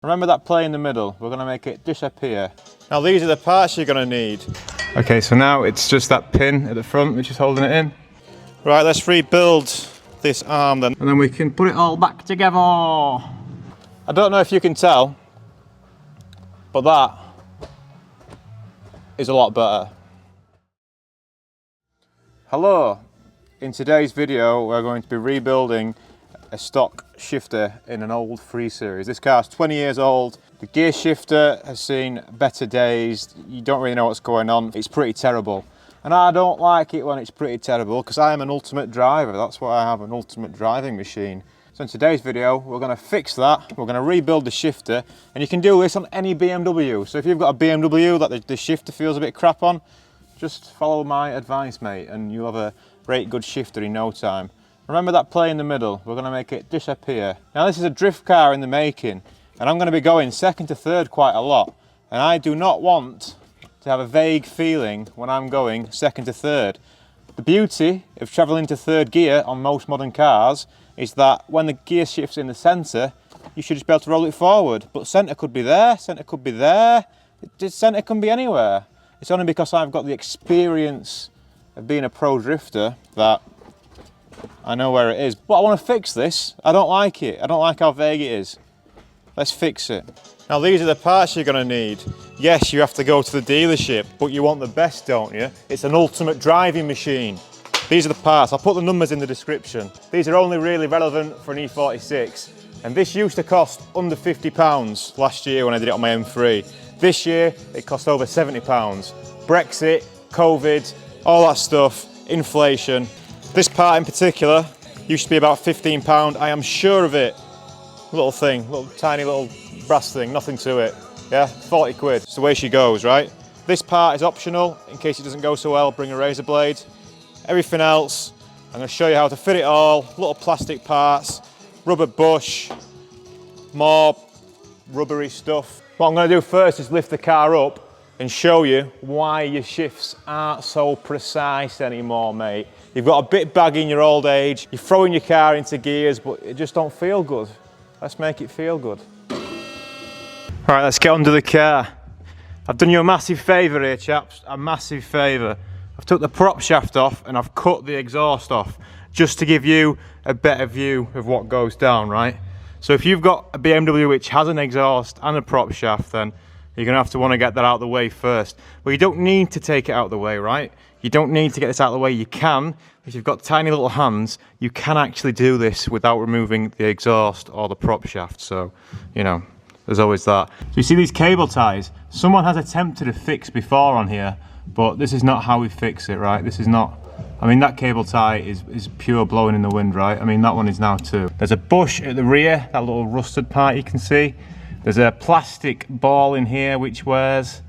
Remember that play in the middle? We're going to make it disappear. Now these are the parts you're going to need. Okay, so now it's just that pin at the front which is holding it in. Right, let's rebuild this arm then. And then we can put it all back together. I don't know if you can tell, but that is a lot better. Hello. In today's video, we're going to be rebuilding a stock shifter in an old 3 Series. This car's 20 years old. The gear shifter has seen better days. You don't really know what's going on. It's pretty terrible. And I don't like it when it's pretty terrible because I am an ultimate driver. That's why I have an ultimate driving machine. So in today's video, we're going to fix that. We're going to rebuild the shifter. And you can do this on any BMW. So if you've got a BMW that the shifter feels a bit crap on, just follow my advice, mate, and you'll have a great good shifter in no time. Remember that play in the middle? We're going to make it disappear. Now this is a drift car in the making, and I'm going to be going second to third quite a lot. And I do not want to have a vague feeling when I'm going second to third. The beauty of travelling to third gear on most modern cars is that when the gear shifts in the centre, you should just be able to roll it forward. But centre could be there, centre could be there, centre can be anywhere. It's only because I've got the experience of being a pro drifter that I know where it is. But I want to fix this. I don't like it. I don't like how vague it is. Let's fix it. Now these are the parts you're going to need. Yes, you have to go to the dealership, but you want the best, don't you? It's an ultimate driving machine. These are the parts. I'll put the numbers in the description. These are only really relevant for an E46. And this used to cost under £50 last year when I did it on my M3. This year, it cost over £70. Brexit, COVID, all that stuff, inflation. This part in particular used to be about £15. I am sure of it. Little thing, little tiny little brass thing, nothing to it. Yeah, 40 quid. It's the way she goes, right? This part is optional. In case it doesn't go so well, bring a razor blade. Everything else, I'm going to show you how to fit it all. Little plastic parts, rubber bush, more rubbery stuff. What I'm going to do first is lift the car up and show you why your shifts aren't so precise anymore, mate. You've got a bit baggy in your old age, you're throwing your car into gears, but it just don't feel good. Let's make it feel good. All right, let's get under the car. I've done you a massive favour here, chaps, a massive favour. I've took the prop shaft off and I've cut the exhaust off, just to give you a better view of what goes down, right? So if you've got a BMW which has an exhaust and a prop shaft, then you're going to have to want to get that out of the way first. But you don't need to take it out of the way, right? You don't need to get this out of the way. You can, if you've got tiny little hands, you can actually do this without removing the exhaust or the prop shaft. So, you know, there's always that. So you see these cable ties? Someone has attempted a fix before on here, but this is not how we fix it, right? This is not, I mean, that cable tie is pure blowing in the wind, right? I mean, that one is now too. There's a bush at the rear, that little rusted part you can see. There's a plastic ball in here which wears.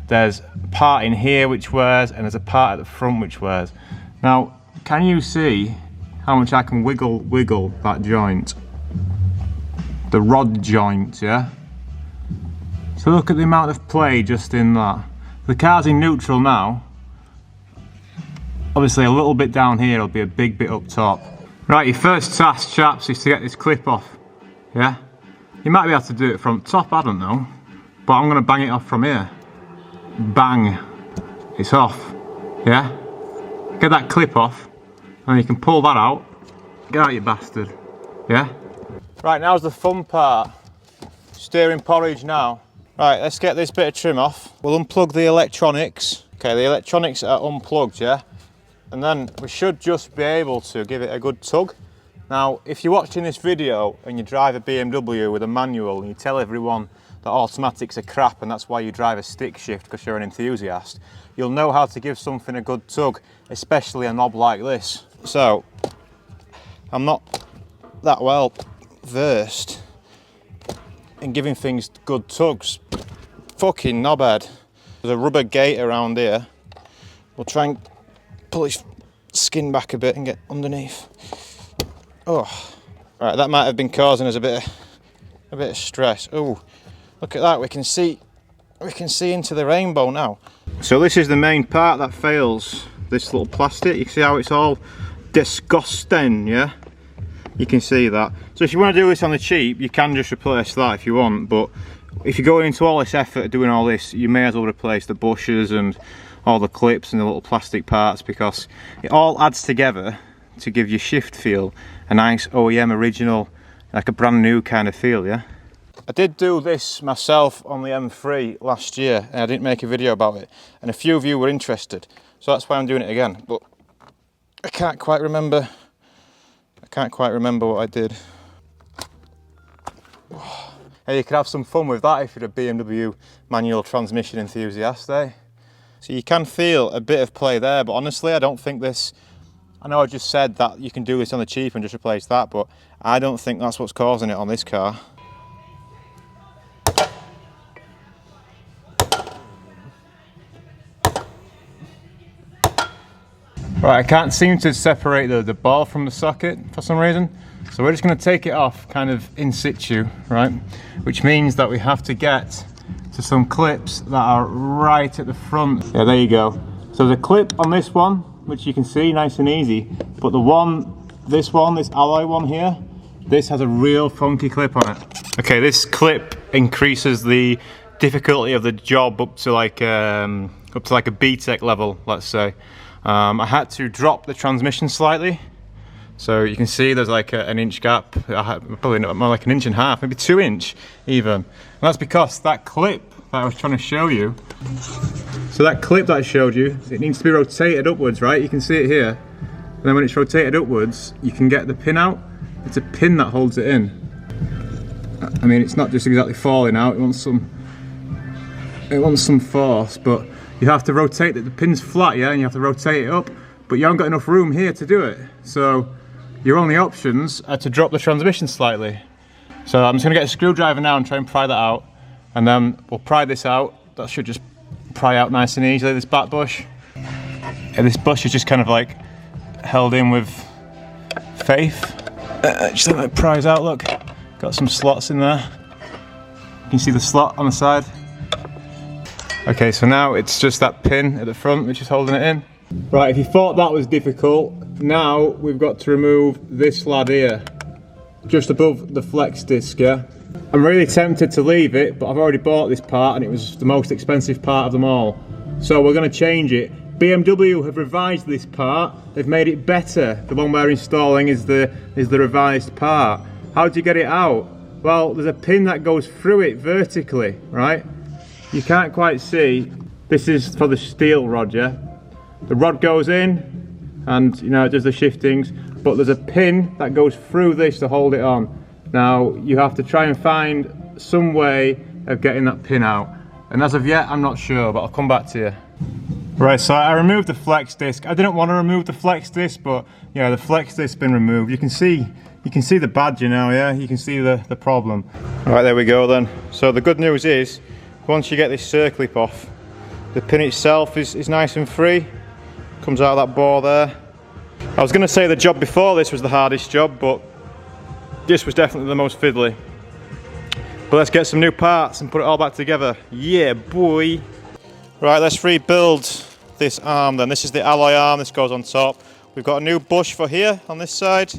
There's a part in here which wears, and there's a part at the front which wears. Now, can you see how much I can wiggle that joint? The rod joint, yeah? So look at the amount of play just in that. The car's in neutral now. Obviously a little bit down here, it'll be a big bit up top. Right, your first task, chaps, is to get this clip off, yeah? You might be able to do it from top, I don't know. But I'm gonna bang it off from here. Bang, it's off, yeah? Get that clip off, and you can pull that out. Get out, you bastard, yeah? Right, now's the fun part. Steering Porridge now. Right, let's get this bit of trim off. We'll unplug the electronics. Okay, the electronics are unplugged, yeah? And then we should just be able to give it a good tug. Now, if you're watching this video and you drive a BMW with a manual and you tell everyone that automatics are crap and that's why you drive a stick shift because you're an enthusiast, you'll know how to give something a good tug, especially a knob like this. So, I'm not that well versed in giving things good tugs. Fucking knobhead. There's a rubber gate around here. We'll try and pull his skin back a bit and get underneath. Oh, right, that might have been causing us a bit of stress. Oh, look at that, we can see into the rainbow now. So this is the main part that fails, this little plastic. You see how it's all disgusting, yeah? You can see that. So if you want to do this on the cheap, you can just replace that if you want, but if you're going into all this effort doing all this, you may as well replace the bushes and all the clips and the little plastic parts, because it all adds together to give your shift feel a nice OEM original, like a brand new kind of feel, yeah? I did do this myself on the M3 last year, and I didn't make a video about it, and a few of you were interested, so that's why I'm doing it again. But I can't quite remember what I did. Hey, you could have some fun with that if you're a BMW manual transmission enthusiast, eh? So you can feel a bit of play there, but honestly, I don't think this, I know I just said that you can do this on the cheap and just replace that, but I don't think that's what's causing it on this car. Right, I can't seem to separate the ball from the socket for some reason. So we're just going to take it off kind of in situ, right? Which means that we have to get to some clips that are right at the front. Yeah, there you go. So there's a clip on this one, which you can see nice and easy. But this alloy one here, this has a real funky clip on it. Okay, this clip increases the difficulty of the job up to like a B-Tech level, let's say. I had to drop the transmission slightly, so you can see there's like an inch gap, probably more like an inch and a half, maybe 2 inch even. And that's because that clip that I was trying to show you, so that clip that I showed you, it needs to be rotated upwards, right? You can see it here, and then when it's rotated upwards, you can get the pin out. It's a pin that holds it in. I mean, it's not just exactly falling out, it wants some force, but you have to rotate it. The pin's flat, yeah, and you have to rotate it up, but you haven't got enough room here to do it. So your only options are to drop the transmission slightly. So I'm just gonna get a screwdriver now and try and pry that out, and then we'll pry this out. That should just pry out nice and easily, this back bush. And this bush is just kind of like held in with faith. Just like it pries out, look. Got some slots in there. You can see the slot on the side. Okay, so now it's just that pin at the front which is holding it in. Right, if you thought that was difficult, now we've got to remove this lad here, just above the flex disc, yeah? I'm really tempted to leave it, but I've already bought this part and it was the most expensive part of them all. So we're going to change it. BMW have revised this part, they've made it better. The one we're installing is the revised part. How do you get it out? Well, there's a pin that goes through it vertically, right? You can't quite see. This is for the steel rod, yeah? The rod goes in and, you know, it does the shiftings, but there's a pin that goes through this to hold it on. Now, you have to try and find some way of getting that pin out. And as of yet, I'm not sure, but I'll come back to you. Right, so I removed the flex disc. I didn't want to remove the flex disc, but yeah, the flex disc's been removed. You can see the badge now, yeah? You can see the problem. All right, there we go then. So the good news is, once you get this circlip off, the pin itself is nice and free. Comes out of that bore there. I was going to say the job before this was the hardest job, but this was definitely the most fiddly. But let's get some new parts and put it all back together. Yeah, boy. Right, let's rebuild this arm then. This is the alloy arm, this goes on top. We've got a new bush for here on this side.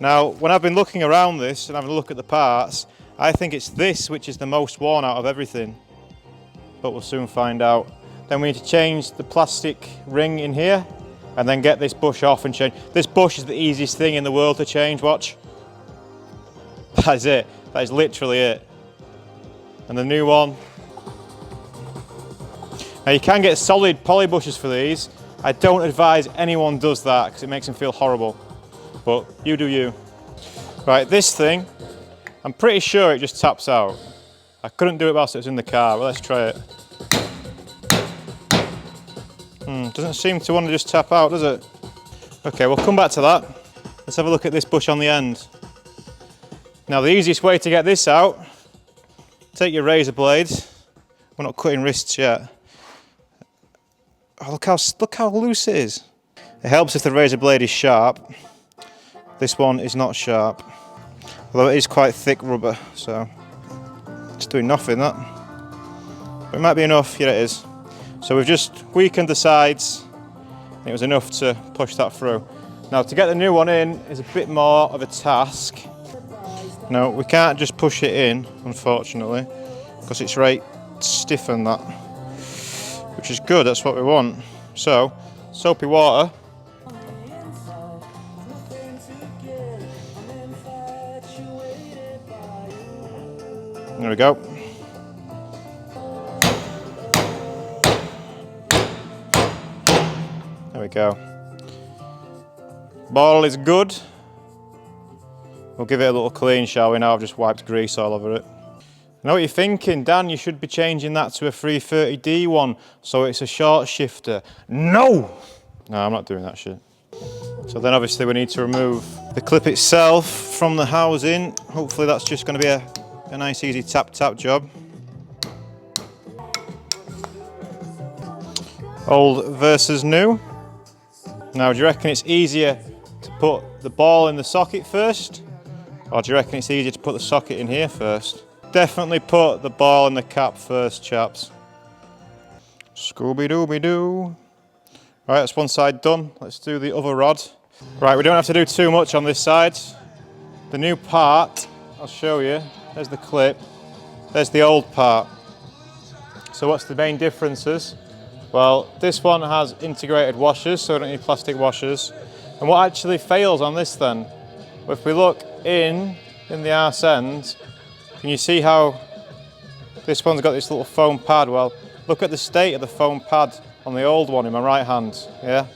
Now, when I've been looking around this and having a look at the parts, I think it's this which is the most worn out of everything, but we'll soon find out. Then we need to change the plastic ring in here and then get this bush off and change. This bush is the easiest thing in the world to change, watch. That's it, that is literally it. And the new one. Now you can get solid poly bushes for these. I don't advise anyone does that because it makes them feel horrible, but you do you. Right, this thing, I'm pretty sure it just taps out. I couldn't do it whilst it was in the car, but let's try it. Doesn't seem to want to just tap out, does it? Okay, we'll come back to that. Let's have a look at this bush on the end. Now the easiest way to get this out, take your razor blades. We're not cutting wrists yet. Oh, look how loose it is. It helps if the razor blade is sharp. This one is not sharp. Although it is quite thick rubber, so it's doing nothing, that. But it might be enough, yeah it is. So we've just weakened the sides, and it was enough to push that through. Now to get the new one in is a bit more of a task. No, we can't just push it in, unfortunately, because it's right stiff and that, which is good, that's what we want. So, soapy water. There we go. There we go. Ball is good. We'll give it a little clean, shall we? Now I've just wiped grease all over it. I know what you're thinking, Dan, you should be changing that to a 330D one, so it's a short shifter. No! No, I'm not doing that shit. So then obviously we need to remove the clip itself from the housing. Hopefully that's just going to be a nice easy tap job. Old versus new. Now do you reckon it's easier to put the ball in the socket first? Or do you reckon it's easier to put the socket in here first? Definitely put the ball in the cap first, chaps. Scooby-Dooby-Doo. Right, that's one side done. Let's do the other rod. Right, we don't have to do too much on this side. The new part, I'll show you. There's the clip. There's the old part. So what's the main differences? Well, this one has integrated washers, so we don't need plastic washers. And what actually fails on this then? Well, if we look in the arse end, can you see how this one's got this little foam pad? Well, look at the state of the foam pad on the old one in my right hand, yeah?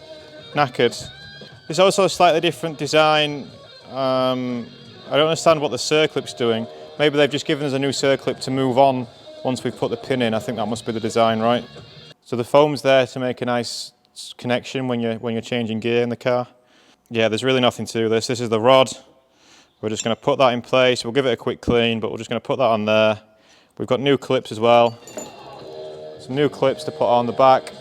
Knackered. It's also a slightly different design. I don't understand what the circlip's doing. Maybe they've just given us a new circlip to move on once we've put the pin in. I think that must be the design, right? So the foam's there to make a nice connection when you're changing gear in the car. Yeah, there's really nothing to this. This is the rod. We're just going to put that in place. We'll give it a quick clean, but we're just going to put that on there. We've got new clips as well. Some new clips to put on the back.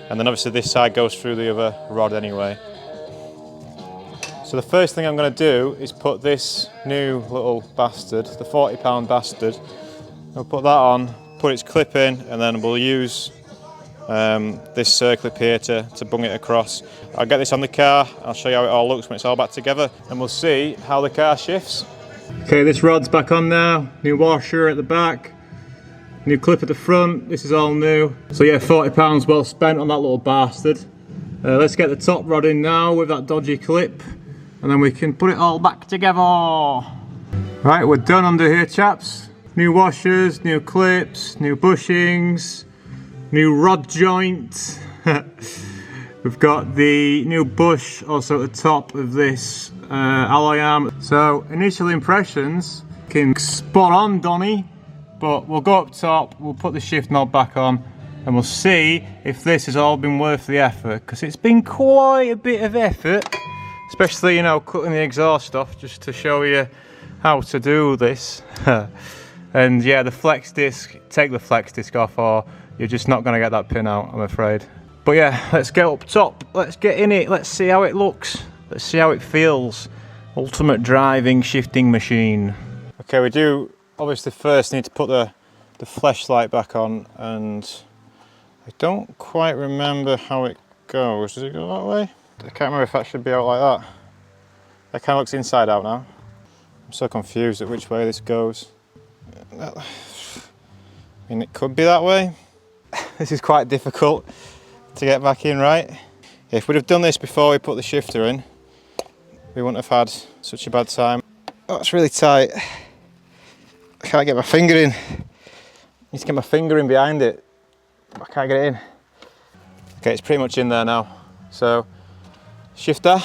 And then obviously this side goes through the other rod anyway. So the first thing I'm going to do is put this new little bastard, the £40 bastard. I'll put that on, put its clip in, and then we'll use this circlip here to bung it across. I'll get this on the car, I'll show you how it all looks when it's all back together, and we'll see how the car shifts. Okay, this rod's back on now, new washer at the back, new clip at the front, this is all new. So yeah, £40 well spent on that little bastard. Let's get the top rod in now with that dodgy clip, and then we can put it all back together. Right, we're done under here, chaps. New washers, new clips, new bushings, new rod joint. We've got the new bush also at the top of this alloy arm. So initial impressions, looking spot on, Donny, but we'll go up top, we'll put the shift knob back on, and we'll see if this has all been worth the effort, because it's been quite a bit of effort, especially, you know, cutting the exhaust off just to show you how to do this. And yeah, the flex disc, take the flex disc off or you're just not going to get that pin out, I'm afraid. But yeah, let's get up top, let's get in it, let's see how it looks, let's see how it feels. Ultimate driving shifting machine. Okay, we do obviously first need to put the flashlight back on, and I don't quite remember how it goes. Does it go that way? I can't remember if that should be out like that. That kind of looks inside out now. I'm so confused at which way this goes. I mean, it could be that way. This is quite difficult to get back in right. If we'd have done this before we put the shifter in, we wouldn't have had such a bad time. Oh, it's really tight. I can't get my finger in. I need to get my finger in behind it. I can't get it in. Okay, it's pretty much in there now. So, shifter.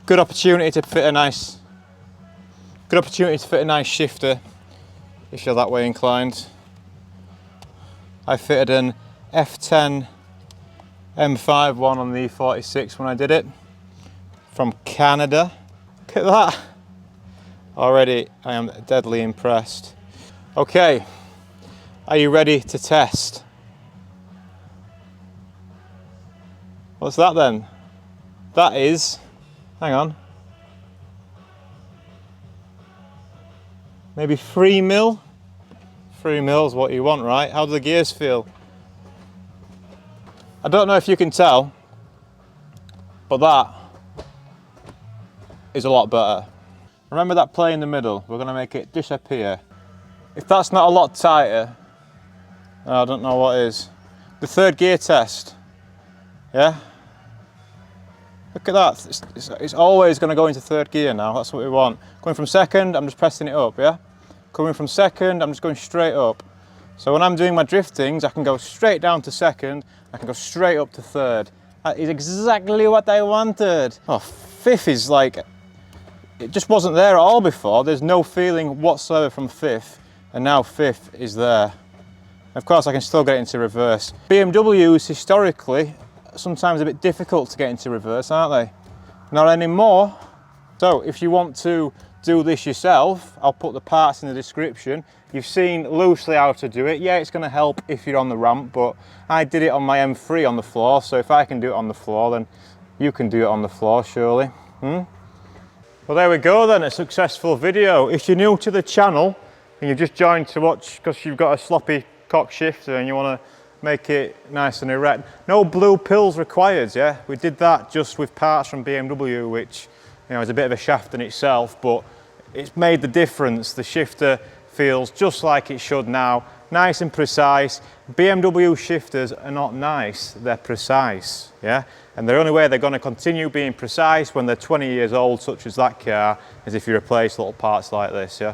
Good opportunity to fit a nice shifter if you're that way inclined. I fitted an F10 M5 one on the E46 when I did it, from Canada. Look at that. Already I am deadly impressed. Okay, are you ready to test? What's that then? That is, hang on, maybe 3 mil? 3 mil is what you want, right? How do the gears feel? I don't know if you can tell, but that is a lot better. Remember that play in the middle? We're going to make it disappear. If that's not a lot tighter, I don't know what is. The third gear test, yeah? Look at that, it's always going to go into third gear now, that's what we want. Going from second, I'm just pressing it up, yeah? Coming from second, I'm just going straight up. So when I'm doing my driftings, I can go straight down to second, I can go straight up to third. That is exactly what I wanted. Oh, fifth is like, it just wasn't there at all before. There's no feeling whatsoever from fifth, and now fifth is there. Of course, I can still get into reverse. BMWs, historically, sometimes a bit difficult to get into reverse, aren't they? Not anymore. So if you want to do this yourself, I'll put the parts in the description. You've seen loosely how to do it. Yeah, it's going to help if you're on the ramp, but I did it on my M3 on the floor, so if I can do it on the floor, then you can do it on the floor, surely. Well, there we go then, a successful video. If you're new to the channel and you've just joined to watch because you've got a sloppy cock shifter and you want to make it nice and erect, no blue pills required, yeah? We did that just with parts from BMW, which, you know, is a bit of a shaft in itself, but it's made the difference. The shifter feels just like it should now, nice and precise. BMW shifters are not nice, they're precise, yeah? And the only way they're going to continue being precise when they're 20 years old, such as that car, is if you replace little parts like this, yeah?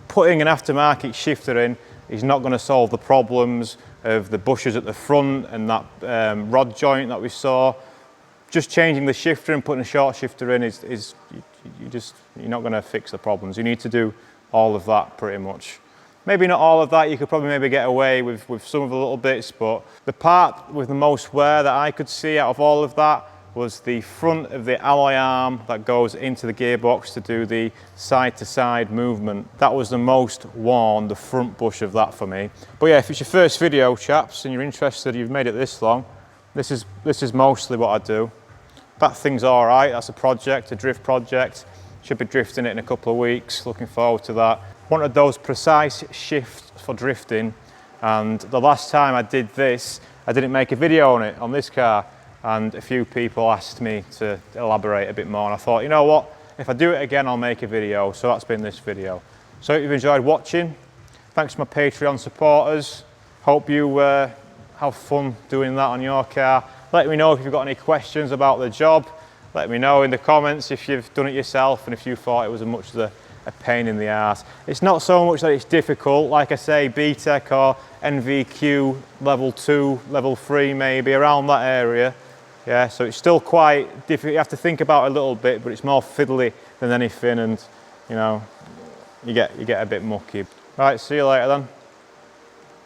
Putting an aftermarket shifter in is not going to solve the problems of the bushes at the front and that rod joint that we saw. Just changing the shifter and putting a short shifter in you're not going to fix the problems. You need to do all of that pretty much. Maybe not all of that, you could probably maybe get away with some of the little bits, but the part with the most wear that I could see out of all of that was the front of the alloy arm that goes into the gearbox to do the side-to-side movement. That was the most worn, the front bush of that for me. But yeah, if it's your first video, chaps, and you're interested, you've made it this long, this is mostly what I do. That thing's all right, that's a project, a drift project. Should be drifting it in a couple of weeks, looking forward to that. Wanted those precise shifts for drifting, and the last time I did this, I didn't make a video on it, on this car, and a few people asked me to elaborate a bit more, and I thought, you know what, if I do it again, I'll make a video, so that's been this video. So if you've enjoyed watching, thanks to my Patreon supporters. Hope you have fun doing that on your car. Let me know if you've got any questions about the job. Let me know in the comments if you've done it yourself and if you thought it was as much as a pain in the arse. It's not so much that it's difficult, like I say, BTEC or NVQ level 2, level 3 maybe, around that area. Yeah, so it's still quite difficult. You have to think about it a little bit, but it's more fiddly than anything, and you know, you get a bit mucky. Right, see you later then.